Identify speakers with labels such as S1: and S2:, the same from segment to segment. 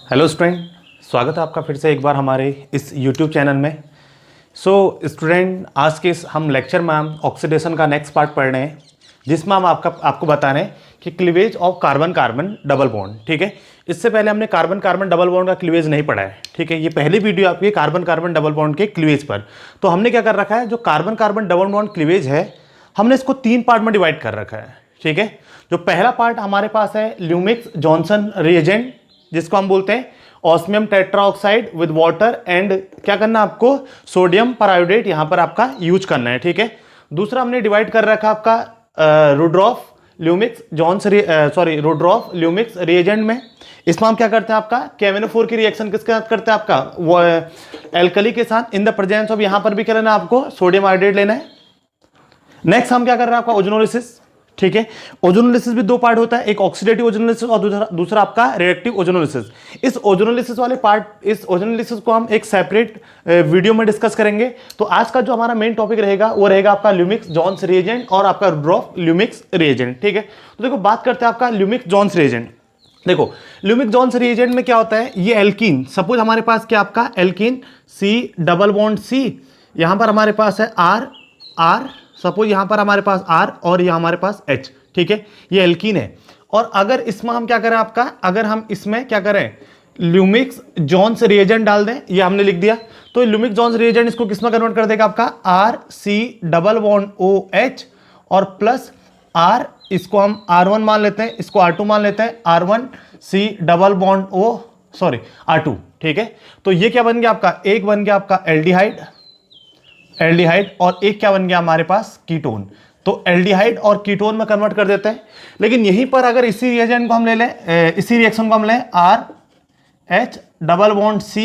S1: Hello student, स्वागत है आपका फिर से एक बार हमारे इस यूट्यूब चैनल में। स्टूडेंट, आज के इस हम लेक्चर में हम ऑक्सीडेशन का नेक्स्ट पार्ट पढ़ रहे हैं, जिसमें हम आपको बता रहे हैं कि cleavage of carbon carbon double bond. ठीक है, इससे पहले हमने कार्बन कार्बन डबल बॉन्ड का क्लीवेज नहीं पढ़ा है। ठीक है, ये पहली वीडियो आपकी कार्बन कार्बन डबल बॉन्ड के क्लीवेज पर। तो हमने क्या कर रखा है, जो carbon carbon double bond cleavage है हमने इसको 3 पार्ट में डिवाइड कर रखा है। ठीक है, जो पहला पार्ट हमारे पास है ल्यूमिक्स जॉनसन रिएजेंट, जिसको हम बोलते हैं osmium tetroxide with water and क्या करना है आपको, सोडियम परआयोडेट यहां पर आपका यूज करना है। ठीक है, दूसरा हमने डिवाइड कर रखा आपका रुड्रॉफ ल्यूमिक्स रिएजेंट में। इसमें हम क्या करते हैं, आपका KMnO4 की रिएक्शन किसके साथ करते हैं, आपका वो एल्कली के साथ इन द प्रेजेंस ऑफ, यहां पर भी क्या लेना है आपको, सोडियम आयोडेट लेना है। नेक्स्ट हम क्या कर रहे हैं, आपका ओजोनोलिसिस। ठीक है, ओजोनोलिसिस भी 2 पार्ट होता है, एक ऑक्सीडेटिव ओजोनोलिसिस और दूसरा आपका रिएक्टिव ओजोनोलिसिस। इस ओजोनोलिसिस वाले पार्ट, इस ओजोनोलिसिस को हम एक सेपरेट वीडियो में डिस्कस करेंगे। तो आज का जो हमारा मेन टॉपिक रहेगा वो रहेगा आपका ल्यूमिक्स जॉन्स रिएजेंट और आपका रुड्रॉफ ल्यूमिक्स रिएजेंट। ठीक है, तो देखो बात करते हैं आपका ल्यूमिक्स जॉन्स रिएजेंट। देखो ल्यूमिक जॉन्स रिएजेंट में क्या होता है, ये एल्कीन, सपोज हमारे पास क्या आपका alkene C double bond C, यहां पर हमारे पास है R, सपोज यहां पर हमारे पास R और यहां हमारे पास H। ठीक है, ये एल्कीन है। और अगर इसमें हम क्या करें आपका, अगर हम इसमें क्या करें, ल्यूमिक्स जॉन्स रिएजेंट डाल दें, ये हमने लिख दिया, तो ल्यूमिक जॉन्स रिएजेंट इसको किसमें कन्वर्ट कर देगा आपका RC डबल बॉन्ड OH और प्लस R, इसको हम R1 मान लेते हैं, इसको R2 मान लेते हैं, R1C डबल बॉन्ड R2। ठीक है, तो ये क्या बन गया आपका, एक बन गया आपका एल्डिहाइड और एक क्या बन गया हमारे पास, कीटोन। तो एल्डिहाइड और कीटोन में कन्वर्ट कर देते हैं। लेकिन यहीं पर अगर इसी रिएजेंट को हम ले लें, इसी रिएक्शन को हम लें, RH डबल बॉन्ड C,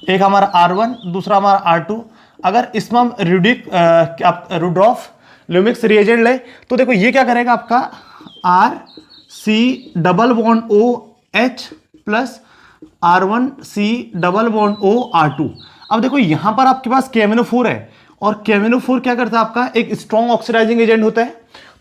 S1: एक हमारा R1 दूसरा हमारा R2, अगर इसमें हम रुड्रॉफ ल्यूमिक्स रिएजेंट ले, तो देखो ये क्या करेगा आपका RC double bond OH plus R1C double bond R2। अब देखो यहां पर आपके पास KMnO4 है और KMnO4 क्या करता है आपका, एक स्ट्रॉन्ग ऑक्सीडाइजिंग एजेंट होता है।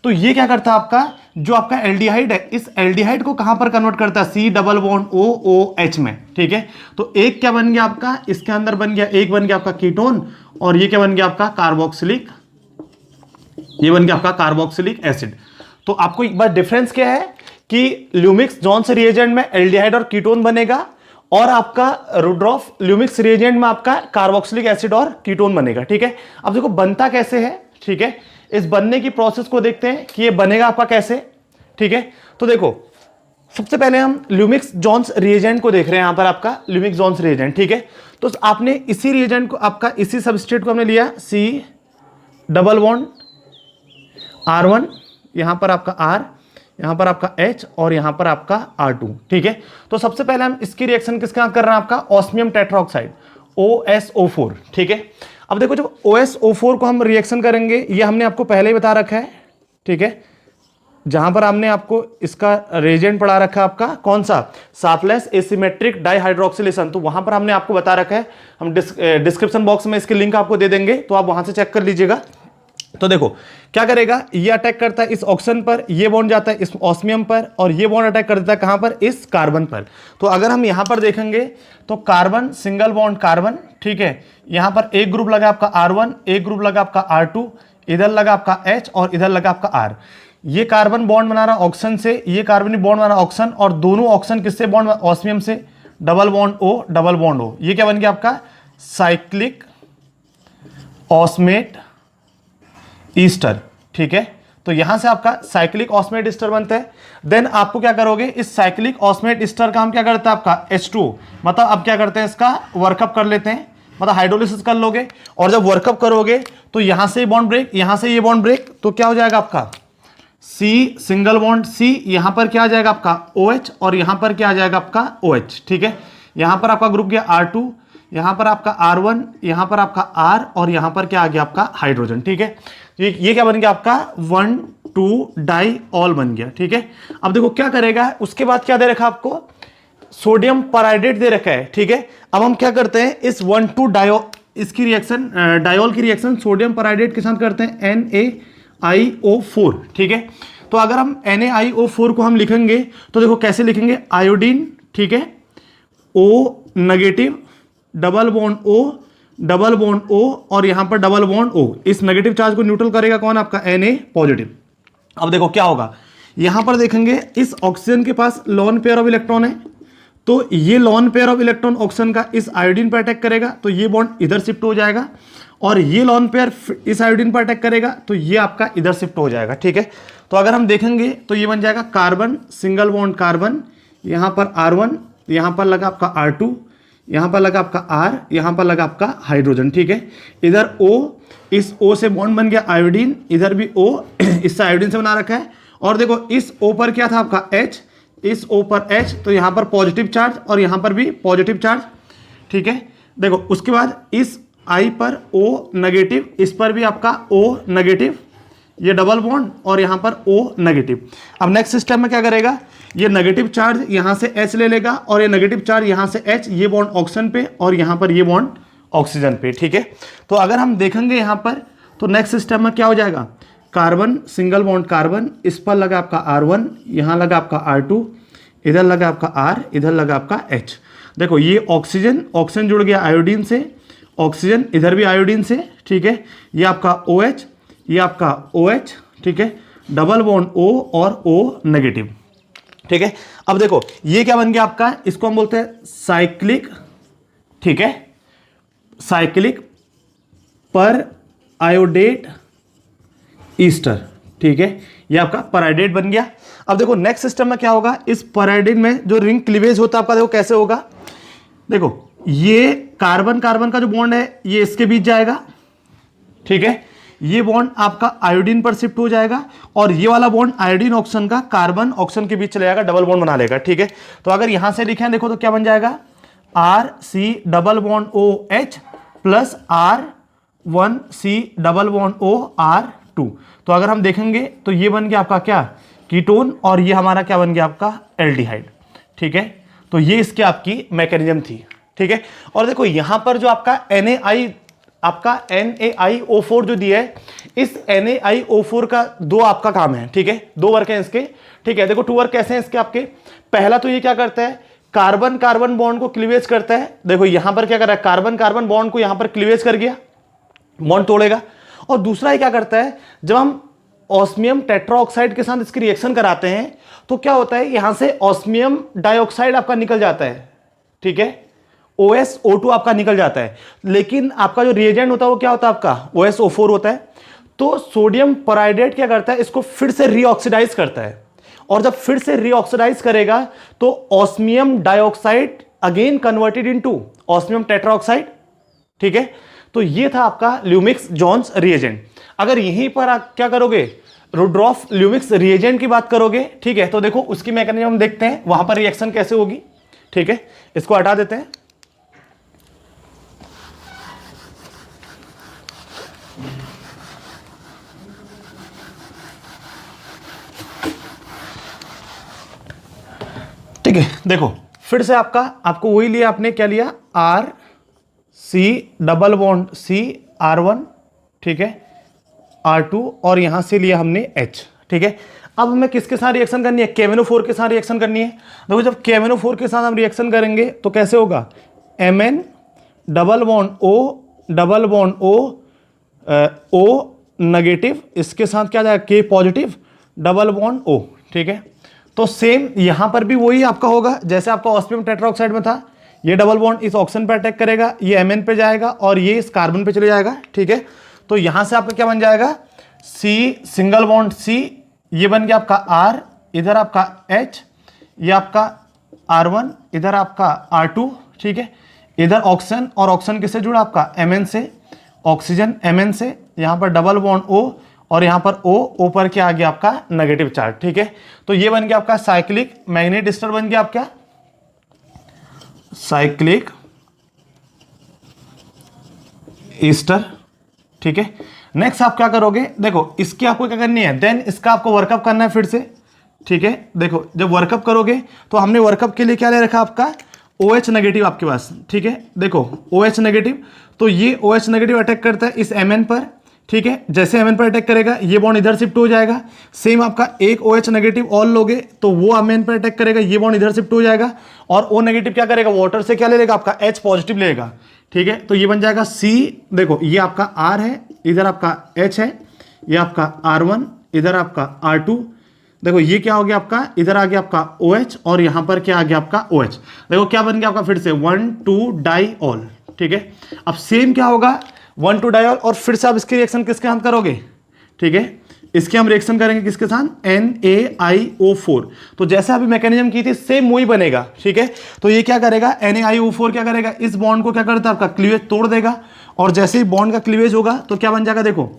S1: तो ये क्या करता है आपका, जो आपका एल्डिहाइड है, इस एल्डिहाइड को कहां पर कन्वर्ट करता है, C डबल बॉन्ड OH में। ठीक है, तो एक क्या बन गया आपका, इसके अंदर बन गया, एक बन गया आपका कीटोन और ये क्या बन गया आपका कार्बोक्सिलिक, ये बन गया आपका कार्बोक्सिलिक एसिड। तो आपको एक बार डिफरेंस क्या है कि ल्यूमिक्स जॉन्स रिएजेंट में एल्डिहाइड और कीटोन बनेगा और आपका रुड्रॉफ ल्यूमिक्स रिएजेंट में आपका कार्बोक्सिलिक एसिड और कीटोन बनेगा। ठीक है, अब देखो बनता कैसे है। ठीक है, इस बनने की प्रोसेस को देखते हैं कि ये बनेगा आपका कैसे। ठीक है, तो देखो सबसे पहले हम ल्यूमिक्स जॉन्स रिएजेंट को देख रहे हैं, यहां पर आपका ल्यूमिक्स जॉन्स रिएजेंट। ठीक है, तो आपने इसी रिएजेंट को, आपका इसी सबस्ट्रेट को हमने लिया, C डबल बॉन्ड R1, यहां पर आपका R, यहां पर आपका H और यहां पर आपका R2। ठीक है, तो सबसे पहले हम इसकी रिएक्शन किसके साथ कर रहे हैं, आपका ऑस्मियम टेट्राऑक्साइड OSO4। ठीक है, अब देखो जब OSO4 को हम रिएक्शन करेंगे, ये हमने आपको पहले ही बता रखा है। ठीक है, जहां पर हमने आपको इसका रिएजेंट पढ़ा रखा है, आपका कौन सा, शार्पलेस एसिमेट्रिक डाइहाइड्रोक्सिलेशन, तो वहां पर हमने आपको बता रखा है। हम डिस्क्रिप्शन बॉक्स में इसकी लिंक आपको दे देंगे, तो आप वहां से चेक कर लीजिएगा। तो देखो क्या करेगा, ये अटैक करता है इस ऑक्सीजन पर, ये बॉन्ड जाता है इस ऑस्मियम पर और ये बॉन्ड अटैक कर देता है कहां पर, इस कार्बन पर। तो अगर हम यहां पर देखेंगे तो कार्बन सिंगल बॉन्ड कार्बन। ठीक है, यहां पर एक ग्रुप लगा आपका R1, एक ग्रुप लगा आपका R2, इधर लगा आपका H और इधर लगा आपका R। ये कार्बन बॉन्ड बना रहा ऑक्सीजन से, ये कार्बनिक बॉन्ड बना ऑक्सीजन, और दोनों ऑक्सीजन किससे बॉन्ड, ऑस्मियम से, double bond O double bond O। ये क्या बन गया आपका साइक्लिक ऑस्मेट ईस्टर। ठीक है, तो यहां से आपका साइक्लिक ऑस्मेट ईस्टर बनता है। देन आपको क्या करोगे, इस साइक्लिक ऑस्मेट ईस्टर का हम क्या करते हैं, आपका H2, मतलब अब क्या करते हैं, इसका वर्कअप कर लेते हैं, मतलब हाइड्रोलिसिस कर लोगे। और जब वर्कअप करोगे तो यहां से बॉन्ड ब्रेक, यहां से ये बॉन्ड ब्रेक, तो क्या हो जाएगा आपका C सिंगल बॉन्ड C, यहां पर क्या आ जाएगा आपका OH और यहां पर क्या आ जाएगा आपका OH। ठीक है, यहां पर आपका ग्रुप गया R2, यहां पर आपका R1, यहां पर आपका R और यहां पर क्या आ गया आपका हाइड्रोजन। ठीक है, ये क्या बन गया आपका 1,2 डाइऑल बन गया। ठीक है, अब देखो क्या करेगा, उसके बाद क्या दे रखा आपको, सोडियम परआयोडेट दे रखा है। ठीक है, अब हम क्या करते हैं, इस 1,2 डाइऑल, इसकी रिएक्शन डाइऑल की रिएक्शन सोडियम परआयोडेट के साथ करते हैं NaIO4। ठीक है, तो अगर हम NaIO4 को हम लिखेंगे तो देखो कैसे लिखेंगे, आयोडीन, ठीक है, O negative, double bond O, double bond O और यहां पर डबल बॉन्ड O। इस नेगेटिव चार्ज को न्यूट्रल करेगा कौन? आपका Na पॉजिटिव। अब देखो क्या होगा, यहां पर देखेंगे इस ऑक्सीजन के पास लोन पेयर ऑफ इलेक्ट्रॉन है, तो ये lone pair of electron oxygen का इस आयोडीन पर अटैक करेगा तो ये बॉन्ड इधर शिफ्ट हो जाएगा, और ये लोन पेयर इस आयोडीन पर अटैक करेगा तो ये आपका इधर शिफ्ट हो जाएगा। ठीक है, तो अगर हम देखेंगे तो ये बन जाएगा कार्बन, सिंगल बॉन्ड कार्बन, यहाँ पर R1, यहाँ पर लगा आपका R2, यहाँ पर लगा आपका R, यहाँ पर लगा आपका हाइड्रोजन। ठीक है, इधर O, इस O से बॉन्ड बन गया आयोडीन, इधर भी O इससे आयोडीन से बना रखा है, और देखो इस O पर क्या था आपका H, इस O पर H, तो यहाँ पर पॉजिटिव चार्ज और यहाँ पर भी पॉजिटिव चार्ज। ठीक है, देखो उसके बाद इस I पर O नेगेटिव, इस पर भी आपका O नेगेटिव, ये डबल बॉन्ड और यहाँ पर O नेगेटिव। अब नेक्स्ट सिस्टम में क्या करेगा, ये नेगेटिव चार्ज यहाँ से H ले लेगा और ये नेगेटिव चार्ज यहाँ से H, ये बॉन्ड ऑक्सीजन पे और यहाँ पर ये बॉन्ड ऑक्सीजन पे। ठीक है, तो अगर हम देखेंगे यहाँ पर तो नेक्स्ट सिस्टम में क्या हो जाएगा, कार्बन, सिंगल बॉन्ड कार्बन, इस पर लगा आपका R1, यहाँ लगा आपका R2, इधर लगा आपका R, इधर लगा आपका H। देखो ये ऑक्सीजन, ऑक्सीजन जुड़ गया आयोडीन से, ऑक्सीजन इधर भी आयोडीन से। ठीक है, ये आपका OH, ये आपका OH। ठीक है, डबल बॉन्ड O और O नेगेटिव। ठीक है, अब देखो ये क्या बन गया आपका, इसको हम बोलते हैं साइक्लिक। ठीक है, साइक्लिक पर आयोडेट ईस्टर। ठीक है, ये आपका पराइडेट बन गया। अब देखो नेक्स्ट सिस्टम में क्या होगा, इस पराइडेट में जो रिंग क्लीवेज होता है आपका, देखो कैसे होगा, देखो ये कार्बन कार्बन का जो बॉन्ड है ये इसके बीच जाएगा। ठीक है, ये बॉन्ड आपका आयोडीन पर शिफ्ट हो जाएगा, और ये वाला बॉन्ड आयोडीन ऑक्सीजन का कार्बन ऑक्सीजन के बीच चले जाएगा, डबल बॉन्ड बना लेगा। ठीक है, तो अगर यहां से लिखें देखो तो क्या बन जाएगा, RC double bond OH plus R1C double bond OR2। तो अगर हम देखेंगे तो ये बन गया आपका क्या, कीटोन, और ये हमारा क्या बन गया आपका एल्डिहाइड। ठीक है, तो ये इसकी आपकी मैकेनिज्म थी। ठीक है, और देखो यहां पर जो आपका आपका NaIO4 जो दिया है, इस NaIO4 का दो आपका काम है। ठीक है, दो वर्क हैं इसके। ठीक है, देखो 2 वर्क कैसे हैं इसके आपके, पहला तो ये क्या करता है, कार्बन कार्बन बॉन्ड को क्लीवेज करता है। देखो यहां पर क्या कर रहा है, कार्बन कार्बन बॉन्ड को यहां पर क्लीवेज कर गया, बॉन्ड तोड़ेगा। और दूसरा ये क्या करता है, जब हम ऑस्मियम टेट्राऑक्साइड के साथ इसकी रिएक्शन कराते हैं तो क्या होता है, यहां से ऑस्मियम डाइऑक्साइड आपका निकल जाता है। ठीक है, OSO2 आपका निकल जाता है, लेकिन आपका जो रिएजेंट होता है वो क्या होता है आपका OSO4 होता है। तो सोडियम पराइडेट क्या करता है, इसको फिर से रीऑक्सीडाइज करता है, और जब फिर से रीऑक्सीडाइज करेगा तो osmium dioxide again converted into osmium tetroxide. ठीक है, तो ये था आपका ल्यूमिक्स जोन्स रिएजेंट। अगर यहीं पर आप क्या करोगे, रुड्रॉफ ल्यूमिक्स रिएजेंट की बात करोगे, ठीक है, तो देखो उसकी मैकेनिज्म हम देखते हैं, वहां पर रिएक्शन कैसे होगी। ठीक है, इसको हटा देते हैं। ठीक है, देखो फिर से आपको वही लिया, आपने क्या लिया, RC double bond C R1, ठीक है, R2, और यहां से लिया हमने H। ठीक है, अब हमें किसके साथ रिएक्शन करनी है, KMnO4 के साथ रिएक्शन करनी है। देखो जब KMnO4 के साथ हम रिएक्शन करेंगे तो कैसे होगा, Mn double bond O double bond O negative, इसके साथ क्या जाएगा, K positive double bond O। ठीक है, तो सेम यहां पर भी वही आपका होगा जैसे आपका ऑस्मियम टेट्राऑक्साइड में था, ये डबल बॉन्ड इस ऑक्सीजन पे अटैक करेगा, ये Mn पे जाएगा और ये इस कार्बन पे चले जाएगा। ठीक है, तो यहां से आपका क्या बन जाएगा, C सिंगल बॉन्ड C, ये बन गया आपका R, इधर आपका H, ये आपका R1, इधर आपका R2। ठीक है, इधर ऑक्सीजन, और ऑक्सीजन किससे जुड़ा आपका Mn से, ऑक्सीजन Mn से, यहां पर डबल बॉन्ड O, और यहां पर O पर क्या आ गया आपका नेगेटिव चार्ज। ठीक है, तो ये बन गया आपका साइक्लिक मैग्नेट ईस्टर, बन गया आपका साइक्लिक ईस्टर। ठीक है, नेक्स्ट आप क्या करोगे, देखो इसकी आपको क्या करनी है, देन इसका आपको वर्कअप करना है फिर से। ठीक है, देखो जब वर्कअप करोगे तो हमने वर्कअप के लिए क्या ले रखा आपका OH नेगेटिव आपके पास। ठीक है, देखो OH नेगेटिव, तो ये OH नेगेटिव अटैक करता है इस Mn पर। ठीक है। जैसे एमएन पर अटैक करेगा ये बॉन्ड इधर शिफ्ट हो जाएगा। सेम आपका एक OH नेगेटिव और लोगे तो वो एमएन पर अटैक करेगा, ये बॉन्ड इधर शिफ्ट हो जाएगा। और O नेगेटिव क्या करेगा, वाटर से क्या ले लेगा, आपका H पॉजिटिव लेगा। ठीक है, तो ये बन जाएगा C। देखो ये आपका R है, इधर आपका H है, ये आपका R1, इधर आपका R2। देखो ये क्या हो गया आपका, इधर आ गया आपका OH और यहां पर क्या आ गया आपका OH। देखो क्या बन गया आपका फिर से 1,2 डाइऑल। ठीक है, अब सेम क्या होगा 1,2 डाइऑल और फिर से आप इसकी रिएक्शन किसके साथ करोगे। ठीक है, इसके हम रिएक्शन करेंगे किसके साथ, NaIO4। तो जैसे अभी मैकेनिज्म की थी सेम वही बनेगा। ठीक है, तो ये क्या करेगा NaIO4 क्या करेगा, इस बॉन्ड को क्या करता है आपका क्लीवेज तोड़ देगा। और जैसे ही बॉन्ड का क्लीवेज होगा तो क्या बन जाएगा, देखो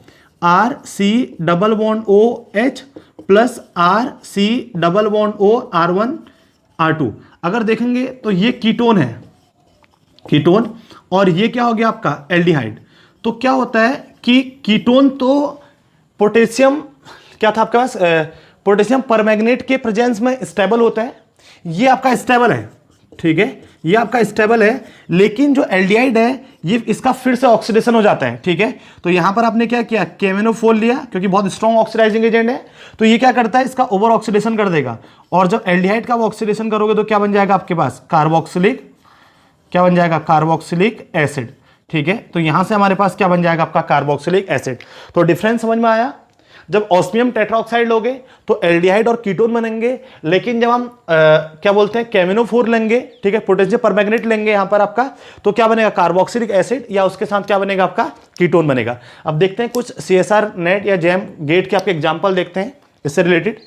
S1: RC double bond OH plus RC double bond O R1 R2। अगर देखेंगे तो ये कीटोन है, कीटोन, और ये क्या हो गया आपका एल्डिहाइड। तो क्या होता है कि कीटोन तो पोटेशियम क्या था आपके पास, पोटेशियम परमैंगनेट के प्रेजेंस में स्टेबल होता है, ये आपका स्टेबल है। ठीक है, ये आपका स्टेबल है, लेकिन जो एल्डिहाइड है ये इसका फिर से ऑक्सीडेशन हो जाता है। ठीक है, तो यहां पर आपने क्या किया, KMnO4 लिया क्योंकि बहुत स्ट्रॉन्ग ऑक्सीडाइजिंग एजेंट है, तो ये क्या करता है इसका ओवर ऑक्सीडेशन कर देगा। और जब एल्डिहाइड का ऑक्सीडेशन करोगे तो क्या बन जाएगा आपके पास कार्बोक्सिलिक, क्या बन जाएगा कार्बोक्सिलिक एसिड। ठीक है, तो यहां से हमारे पास क्या बन जाएगा आपका कार्बोक्सिलिक एसिड। तो डिफरेंस समझ में आया। जब ऑस्मियम टेट्राऑक्साइड लोगे तो एल्डिहाइड और कीटोन बनेंगे, लेकिन जब हम क्या बोलते हैं KMnO4 लेंगे, ठीक है, पोटेशियम परमैंगनेट लेंगे यहां पर आपका, तो क्या बनेगा कार्बोक्सिलिक एसिड या उसके साथ क्या बनेगा आपका कीटोन बनेगा। अब देखते हैं कुछ CSR नेट या जैम गेट के आपके एग्जाम्पल देखते हैं इससे रिलेटेड।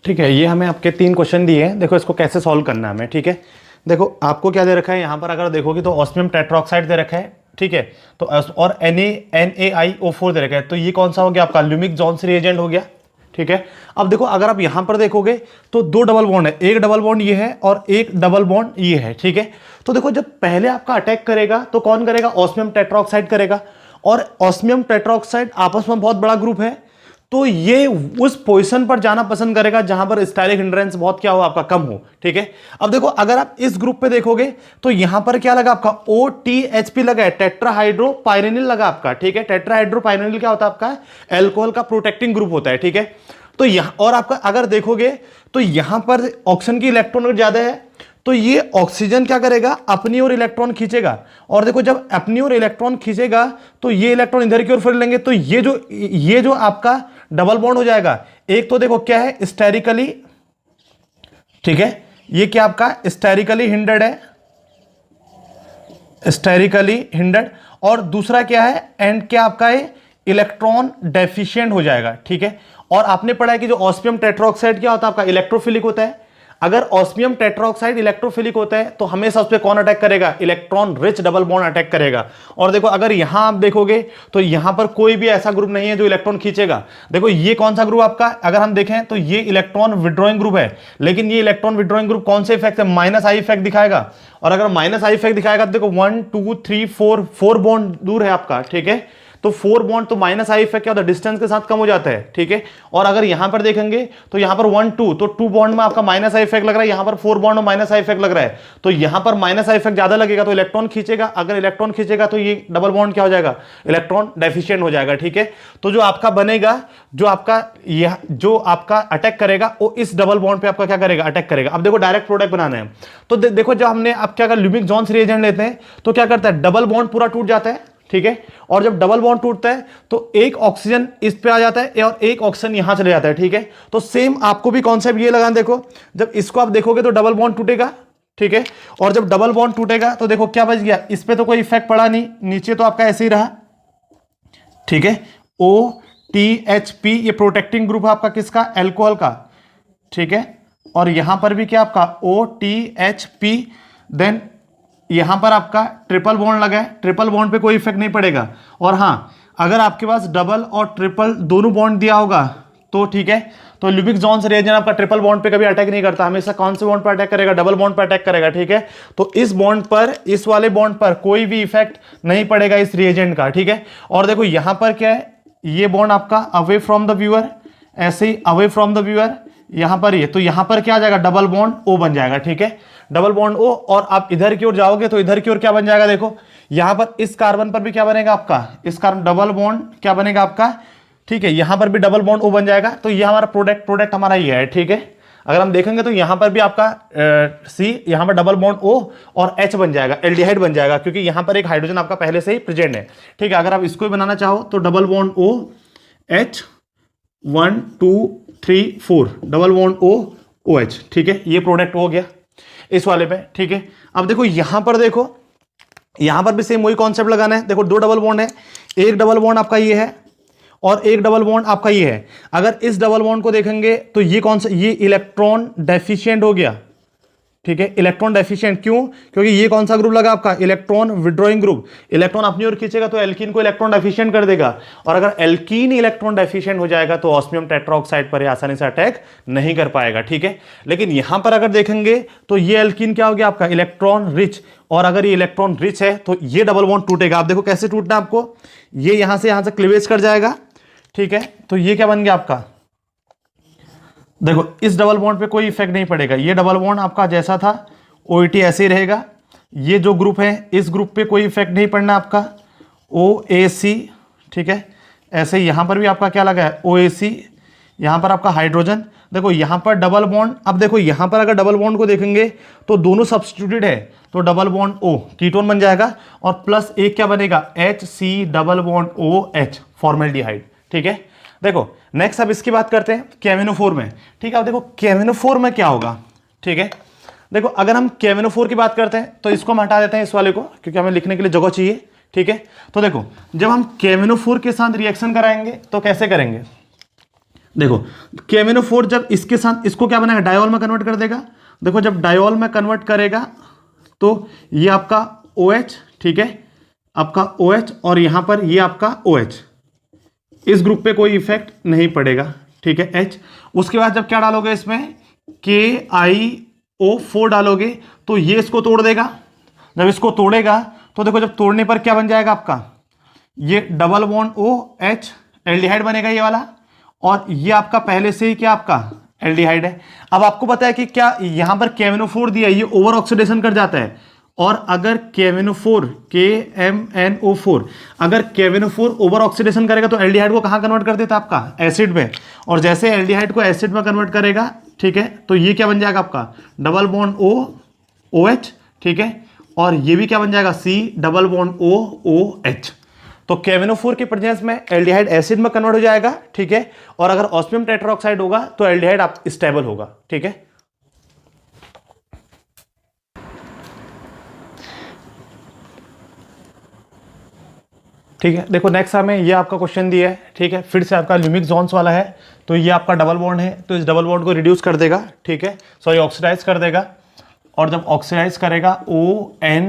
S1: ठीक है, ये हमें आपके 3 क्वेश्चन दिए हैं, देखो इसको कैसे सॉल्व करना है हमें। ठीक है, देखो आपको क्या दे रखा है यहाँ पर, अगर देखोगे तो ऑस्मियम टेट्राऑक्साइड दे रखा है। ठीक है, तो और NaIO4 दे रखा है, तो ये कौन सा हो गया आपका ल्यूमिक जॉन्स रिएजेंट हो गया। ठीक है, अब देखो अगर आप यहाँ पर देखोगे तो 2 डबल बॉन्ड है, एक डबल बॉन्ड ये है और एक डबल बॉन्ड ये है। ठीक है, तो देखो जब पहले आपका अटैक करेगा तो कौन करेगा, ऑस्मियम टेट्राऑक्साइड करेगा। और ऑस्मियम टेट्राऑक्साइड आपस में बहुत बड़ा ग्रुप है, तो ये उस पोजीशन पर जाना पसंद करेगा जहां पर स्टाइलिक हिंड्रेंस बहुत क्या हो आपका कम हो। ठीक है, अब देखो अगर आप इस ग्रुप पे देखोगे तो यहां पर क्या लगा आपका OTHP लगा है, टेट्राहाइड्रोपाइरेनिल लगा आपका। ठीक है, टेट्राहाइड्रोपाइरेनिल क्या होता है आपका, एल्कोहल का प्रोटेक्टिंग ग्रुप होता है। ठीक है, तो यहां और आपका अगर देखोगे तो यहां पर ऑक्सीजन की इलेक्ट्रॉन ज्यादा है, तो ये ऑक्सीजन क्या करेगा, अपनी ओर इलेक्ट्रॉन खींचेगा। और देखो जब अपनी ओर इलेक्ट्रॉन खींचेगा तो ये इलेक्ट्रॉन इधर की ओर फिर लेंगे, तो ये जो आपका डबल बॉन्ड हो जाएगा। एक तो देखो क्या है स्टेरिकली, ठीक है, ये क्या आपका स्टेरिकली हिंडर्ड है, स्टेरिकली हिंडर्ड। और दूसरा क्या है, एंड क्या आपका है इलेक्ट्रॉन डेफिशिएंट हो जाएगा। ठीक है, और आपने पढ़ा है कि जो ऑस्मियम टेट्राऑक्साइड क्या होता है आपका इलेक्ट्रोफिलिक होता है। अगर ऑस्मियम टेट्राऑक्साइड इलेक्ट्रोफिलिक होता है तो हमेशा उस पर कौन अटैक करेगा, electron rich double bond attack करेगा। और देखो अगर यहां आप देखोगे तो यहां पर कोई भी ऐसा ग्रुप नहीं है जो इलेक्ट्रॉन खींचेगा। देखो ये कौन सा ग्रुप आपका, अगर हम देखें तो ये इलेक्ट्रॉन विड्रॉइंग ग्रुप है, लेकिन ये इलेक्ट्रॉन विड्रॉइंग ग्रुप कौन से इफेक्ट है, -I इफेक्ट दिखाएगा। और अगर -I इफेक्ट दिखाएगा तो देखो 1 2 3 4 बॉन्ड दूर है आपका। ठीक है, तो 4 बॉन्ड तो -I इफेक्ट क्या होता है, डिस्टेंस के साथ कम हो जाता है। ठीक है, और अगर यहां पर देखेंगे तो यहां पर 1 2 तो 2 बॉन्ड में आपका -I इफेक्ट लग रहा है, यहां पर 4 बॉन्ड में -I इफेक्ट लग रहा है, तो यहां पर -I इफेक्ट ज्यादा लगेगा तो इलेक्ट्रॉन खींचेगा। अगर इलेक्ट्रॉन खींचेगा तो ये डबल बॉन्ड क्या हो जाएगा, इलेक्ट्रॉन डेफिशिएंट हो जाएगा। ठीक है, तो जो आपका बनेगा, जो आपका अटैक करेगा वो इस डबल बॉन्ड पे आपका क्या करेगा, अटैक करेगा। अब देखो डायरेक्ट प्रोडक्ट बनाना है, तो देखो जब हमने अब क्या ल्यूमिक जॉन्स रिएजेंट लेते हैं तो क्या करता है, डबल बॉन्ड पूरा टूट जाता है। ठीक है, और जब डबल बॉन्ड टूटता है तो एक ऑक्सीजन इस पे आ जाता है और एक ऑक्सीजन यहां चले जाता है। ठीक है, तो सेम आपको भी कॉन्सेप्ट ये लगाना, देखो जब इसको आप देखोगे तो डबल बॉन्ड टूटेगा। ठीक है, और जब डबल बॉन्ड टूटेगा तो देखो क्या बच गया, इस पे तो कोई इफेक्ट पड़ा नहीं, नीचे तो आपका ऐसे ही रहा। ठीक है, OTHP ये प्रोटेक्टिंग ग्रुप है आपका किसका, एल्कोहल का। ठीक है, और यहां पर भी क्या आपका OTHP, देन यहां पर आपका ट्रिपल बॉन्ड लगा है, ट्रिपल बॉन्ड पे कोई इफेक्ट नहीं पड़ेगा। और हां अगर आपके पास डबल और ट्रिपल दोनों बॉन्ड दिया होगा तो ठीक है, तो ल्यूमिक जॉन्स रिएजेंट आपका ट्रिपल बॉन्ड पे कभी अटैक नहीं करता, हमेशा कौन से बॉन्ड पर अटैक करेगा, डबल बॉन्ड पर अटैक करेगा। ठीक है, तो इस बॉन्ड पर, इस वाले बॉन्ड पर कोई भी इफेक्ट नहीं पड़ेगा इस रिएजेंट का। ठीक है, और देखो यहां पर क्या है, ये बॉन्ड आपका अवे फ्रॉम द व्यूअर, ऐसे ही अवे फ्रॉम द व्यूअर, यहाँ पर ये, तो यहाँ पर क्या आ जाएगा, डबल बॉन्ड O बन जाएगा, ठीक है, डबल बॉन्ड O। और आप इधर की ओर जाओगे तो इधर की ओर क्या बन जाएगा, देखो यहाँ पर इस कार्बन पर भी क्या बनेगा आपका, इस कार्बन डबल बॉन्ड क्या बनेगा आपका, ठीक है, यहाँ पर भी डबल बॉन्ड O बन जाएगा। तो ये हमारा प्रोडक्ट हमारा ये है, ठीक है। अगर हम देखेंगे तो यहाँ पर भी आपका C, यहाँ पर डबल बॉन्ड O और H बन जाएगा, एल्डिहाइड बन जाएगा, क्योंकि यहाँ पर एक हाइड्रोजन आपका पहले से ही प्रेजेंट है, ठीक है। अगर आप इसको भी बनाना चाहो तो double bond O H 1 2 3 4 double bond O OH, ठीक है, ये प्रोडक्ट हो गया इस वाले पे, ठीक है। अब देखो यहाँ पर, देखो यहाँ पर भी सेम वही कॉन्सेप्ट लगाना है। देखो दो डबल बॉन्ड है, एक डबल बॉन्ड आपका ये है और एक डबल बॉन्ड आपका ये है। अगर इस डबल बॉन्ड को देखेंगे तो ये कौन सा, ये इलेक्ट्रॉन डेफिशिएंट हो गया, ठीक है, इलेक्ट्रॉन डेफिशिएंट। क्यों? क्योंकि ये कौन सा ग्रुप लगा आपका, इलेक्ट्रॉन विड्रॉइंग ग्रुप। इलेक्ट्रॉन अपनी ओर खींचेगा तो एल्कीन को इलेक्ट्रॉन डेफिशिएंट कर देगा, और अगर एल्कीन इलेक्ट्रॉन डेफिशिएंट हो जाएगा तो ऑस्मियम टेट्राऑक्साइड पर आसानी से अटैक नहीं कर पाएगा, ठीक है। लेकिन यहां पर अगर देखेंगे तो ये एल्कीन क्या हो गया आपका, इलेक्ट्रॉन रिच, और अगर ये इलेक्ट्रॉन रिच है तो ये डबल बॉन्ड टूटेगा। आप देखो कैसे टूटना आपको, ये यहां से क्लीवेज कर जाएगा, ठीक है। तो ये क्या बन गया आपका, देखो इस डबल बॉन्ड पे कोई इफेक्ट नहीं पड़ेगा, ये डबल बॉन्ड आपका जैसा था OET ऐसे ही रहेगा। ये जो ग्रुप है इस ग्रुप पे कोई इफेक्ट नहीं पड़ना आपका, OAC, ठीक है। ऐसे ही यहां पर भी आपका क्या लगा है, OAC, यहां पर आपका हाइड्रोजन। देखो यहां पर डबल बॉन्ड, अब देखो यहां पर अगर डबल बॉन्ड को देखेंगे तो दोनों सब्स्टिट्यूटेड है, तो डबल बॉन्ड O कीटोन बन जाएगा, और प्लस एक क्या बनेगा, HC double bond OH formaldehyde, ठीक है। देखो नेक्स्ट अब इसकी बात करते हैं केमिनोफोर में, ठीक है। अब देखो केमिनोफोर में क्या होगा, ठीक है। देखो अगर हम केमिनोफोर की बात करते हैं तो इसको हम हटा देते हैं इस वाले को, क्योंकि हमें लिखने के लिए जगह चाहिए, ठीक है। तो देखो जब हम केमिनोफोर के साथ रिएक्शन कराएंगे तो कैसे करेंगे, देखो केमिनोफोर जब इसके साथ इसको क्या बनाएगा, डायोल में कन्वर्ट कर देगा। देखो जब डायोल में कन्वर्ट करेगा तो ये आपका OH, ठीक है, आपका OH, और यहां पर ये आपका OH, इस ग्रुप पे कोई इफेक्ट नहीं पड़ेगा, ठीक है, H। उसके बाद जब क्या डालोगे इसमें, KiO4 डालोगे तो ये इसको तोड़ देगा। जब इसको तोड़ेगा तो देखो जब तोड़ने पर क्या बन जाएगा आपका, ये डबल बॉन्ड OH एल्डिहाइड बनेगा ये वाला, और ये आपका पहले से ही क्या आपका एल्डिहाइड है। अब आपको पता है कि क्या यहां पर केमिनोफोर दिया है, ये ओवर ऑक्सीडेशन कर जाता है, और अगर केमिनोफोर KMNO4 अगर केमिनोफोर ओवर ऑक्सीडेशन करेगा तो एल्डिहाइड को कहां कन्वर्ट कर देता है आपका, एसिड में, और जैसे एल्डिहाइड को एसिड में कन्वर्ट करेगा, ठीक है, तो ये क्या बन जाएगा आपका डबल बॉन्ड OH, ठीक है, और ये भी क्या बन जाएगा C डबल बॉन्ड OH। तो केमिनोफोर के प्रेजेंस में एल्डिहाइड एसिड में कन्वर्ट हो जाएगा, ठीक है, और अगर ऑस्मियम टेट्राऑक्साइड होगा तो एल्डिहाइड आप स्टेबल होगा, ठीक है। ठीक है, देखो नेक्स्ट हमें ये आपका क्वेश्चन दिया है, ठीक है, फिर से आपका ल्यूमिक जोन्स वाला है। तो ये आपका डबल बॉन्ड है, तो इस डबल बॉन्ड को रिड्यूस कर देगा, ठीक है, सॉरी ऑक्सीडाइज कर देगा, और जब ऑक्सीडाइज करेगा ON,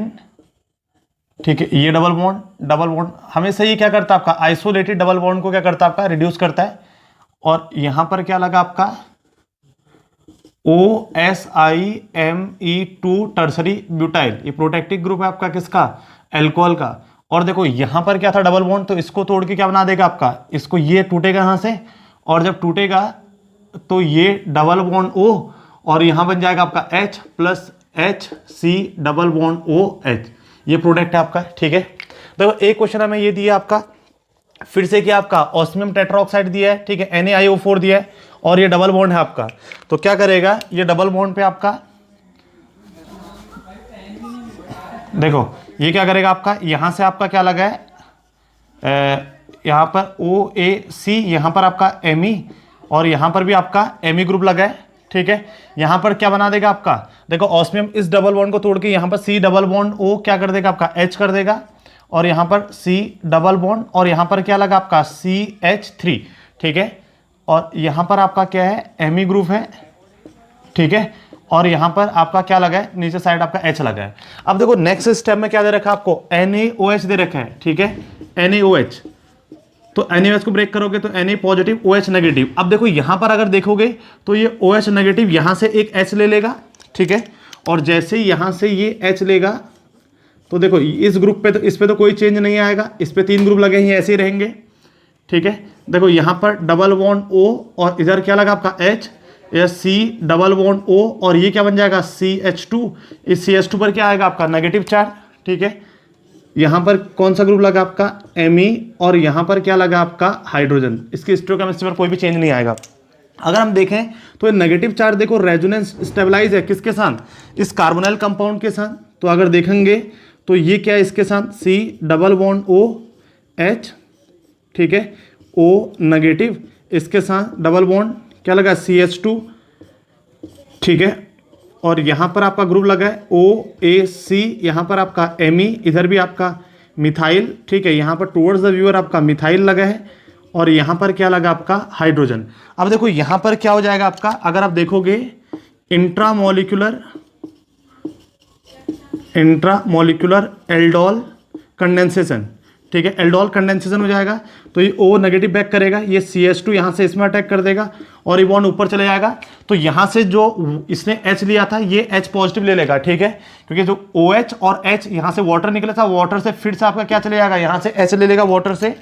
S1: ठीक है, ये डबल बॉन्ड हमेशा ये क्या करता है आपका, आइसोलेटेड डबल बॉन्ड को क्या करता है आपका, रिड्यूस करता है। और यहां पर क्या लगा आपका OSIME2 टर्सरी ब्यूटाइल, ये प्रोटेक्टिव ग्रुप है आपका किसका, एल्कोहल का। और देखो यहां पर क्या था डबल बॉन्ड, तो इसको तोड़ के क्या बना देगा आपका, इसको ये टूटेगा यहां से, और जब टूटेगा तो ये डबल बॉन्ड O, और यहां बन जाएगा आपका H plus HC double bond OH, ये प्रोडक्ट है आपका, ठीक है। देखो एक क्वेश्चन हमें ये दिया आपका, फिर से क्या आपका ऑस्मियम टेट्राऑक्साइड दिया है, ठीक है, NaIO4 दिया है, और ये डबल बॉन्ड है आपका। तो क्या करेगा, ये डबल बॉन्ड पे आपका देखो ये क्या करेगा आपका, यहां से आपका क्या लगा है, यहां पर OAC, यहां पर आपका Me, और यहां पर भी आपका Me ग्रुप लगा है, ठीक है। यहां पर क्या बना देगा आपका, देखो ऑस्मियम इस डबल बॉन्ड को तोड़ के यहां पर C डबल बॉन्ड O क्या कर देगा आपका, H कर देगा, और यहां पर C डबल बॉन्ड, और यहां पर क्या लगा आपका CH3, ठीक है, और यहां पर आपका क्या है Me ग्रुप है, ठीक है, और यहां पर आपका क्या लगा है, नीचे साइड आपका H लगा है। अब देखो नेक्स्ट स्टेप में क्या दे रखा है आपको, NaOH दे रखा है, ठीक है, NaOH। तो NaOH को ब्रेक करोगे तो Na पॉजिटिव OH नेगेटिव। अब देखो यहां पर अगर देखोगे तो ये OH नेगेटिव यहां से एक H ले लेगा, ठीक है, और जैसे ही यहां से ये H लेगा तो देखो इस ग्रुप पे, तो इस पे तो कोई चेंज नहीं आएगा, इस पे 3 ग्रुप लगे हैं ऐसे ही रहेंगे, ठीक है। देखो यहां पर डबल बॉन्ड O, और इधर क्या लगा आपका H, या C+O और ये क्या बन जाएगा CH2। इस CH2 पर क्या आएगा आपका नेगेटिव चार्ज, ठीक है। यहाँ पर कौन सा ग्रुप लगा आपका Me और यहाँ पर क्या लगा आपका हाइड्रोजन। इसकी स्टोइकोकेमिस्ट्री पर कोई भी चेंज नहीं आएगा। अगर हम देखें तो ये नेगेटिव चार्ज देखो रेजोनेंस स्टेबलाइज है किसके साथ, इस कार्बोनाइल कंपाउंड के साथ। तो अगर देखेंगे तो ये क्या है इसके साथ C+OH, ठीक है, O नेगेटिव, इसके साथ डबल बॉन्ड क्या लगा CH2, ठीक है। और यहाँ पर आपका ग्रुप लगा है OAC, यहाँ पर आपका Me, इधर भी आपका मिथाइल, ठीक है। यहाँ पर टुवर्ड्स द व्यूअर आपका मिथाइल लगा है और यहाँ पर क्या लगा आपका हाइड्रोजन। अब देखो यहाँ पर क्या हो जाएगा आपका, अगर आप देखोगे इंट्रामोलिकुलर एल्डोल कंडेंसेशन, ठीक है, एल्डोल कंडेंसेशन हो जाएगा। तो ये O नेगेटिव बैक करेगा, ये CH2 यहाँ से इसमें अटैक कर देगा और ये बॉन्ड ऊपर चले जाएगा। तो यहाँ से जो इसने H लिया था ये H पॉजिटिव ले लेगा, ठीक है, क्योंकि जो OH और H यहाँ से वाटर निकला था, वाटर से फिर से आपका क्या चले जाएगा, यहाँ से H ले लेगा वाटर से।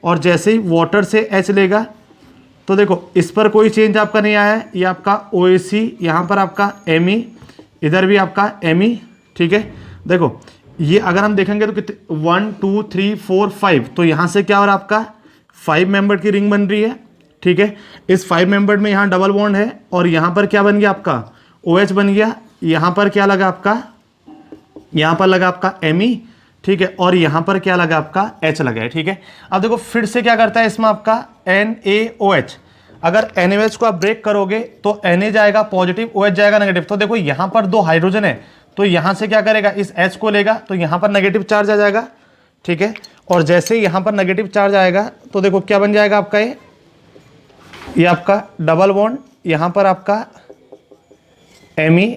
S1: और जैसे ही वाटर से H लेगा तो देखो इस पर कोई चेंज आपका नहीं आया है, ये आपका OAC, यहाँ पर आपका Me, इधर भी आपका Me, ठीक है। देखो ये अगर हम देखेंगे तो कितने 1 2 3 4 5, तो यहाँ से क्या हो रहा है आपका 5 मेंबर की रिंग बन रही है, ठीक है। इस 5 मेंबर में यहाँ डबल बॉन्ड है और यहाँ पर क्या बन गया आपका OH बन गया। यहाँ पर क्या लगा आपका, यहाँ पर लगा आपका Me, ठीक है, और यहाँ पर क्या लगा आपका H लगा है, ठीक है। अब देखो फिर से क्या करता है इसमें आपका NaOH, अगर NaOH को आप ब्रेक करोगे तो Na जाएगा पॉजिटिव, OH जाएगा नेगेटिव। तो देखो यहाँ पर 2 हाइड्रोजन है तो यहाँ से क्या करेगा, इस H को लेगा तो यहाँ पर नेगेटिव चार्ज आ जाएगा, ठीक है। और जैसे ही यहाँ पर नेगेटिव चार्ज आएगा तो देखो क्या बन जाएगा आपका ये आपका डबल बॉन्ड, यहाँ पर आपका Me,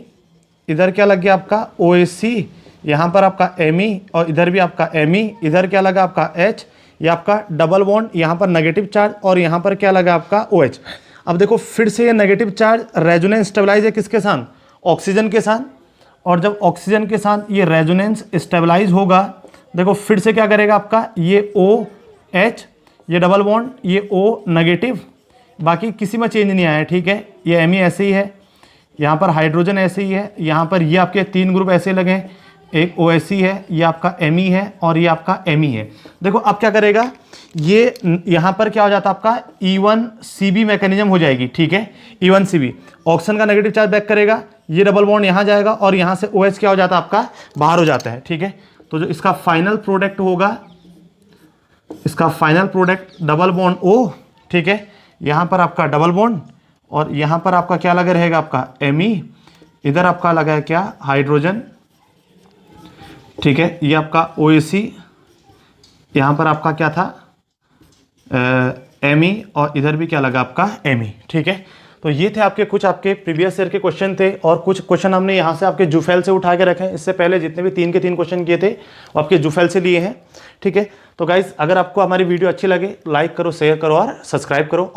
S1: इधर क्या लग गया आपका OAC, यहाँ पर आपका Me और इधर भी आपका Me, इधर क्या लगा आपका H, ये आपका डबल बॉन्ड, यहाँ पर नेगेटिव चार्ज और यहाँ पर क्या लगा आपका OH। अब देखो फिर से ये नेगेटिव चार्ज रेजोनेंस स्टेबलाइज है किसके साथ, ऑक्सीजन के साथ। और जब ऑक्सीजन के साथ ये रेजोनेंस स्टेबलाइज होगा, देखो फिर से क्या करेगा आपका ये OH, ये डबल बॉन्ड, ये O नेगेटिव, बाकी किसी में चेंज नहीं आया, ठीक है। ये Me ऐसे ही है, यहाँ पर हाइड्रोजन ऐसे ही है, यहाँ पर ये आपके 3 ग्रुप ऐसे लगे हैं, एक OAC है, ये आपका Me है और ये आपका Me है। देखो अब क्या करेगा, ये यहाँ पर क्या हो जाता है आपका E1CB मैकेनिज्म हो जाएगी, ठीक है। E1CB ऑक्सीजन का नेगेटिव चार्ज बैक करेगा, ये डबल बॉन्ड यहाँ जाएगा और यहाँ से OH क्या हो जाता है आपका बाहर हो जाता है, ठीक है। तो जो इसका फाइनल प्रोडक्ट होगा, इसका final product double bond O, ठीक है, यहाँ पर आपका डबल बॉन्ड और यहाँ पर आपका क्या लगा रहेगा आपका Me, इधर आपका लगा है क्या हाइड्रोजन, ठीक है। ये आपका OAC, यहाँ पर आपका क्या था Me और इधर भी क्या लगा आपका Me, ठीक है। तो ये थे आपके कुछ आपके प्रीवियस ईयर के क्वेश्चन थे और कुछ क्वेश्चन हमने यहाँ से आपके जूफेल से उठा के रखे हैं। इससे पहले जितने भी 3 के 3 क्वेश्चन किए थे वो आपके जूफेल से लिए हैं, ठीक है। तो गाइज अगर आपको हमारी वीडियो अच्छी लगे लाइक करो, शेयर करो और सब्सक्राइब करो। और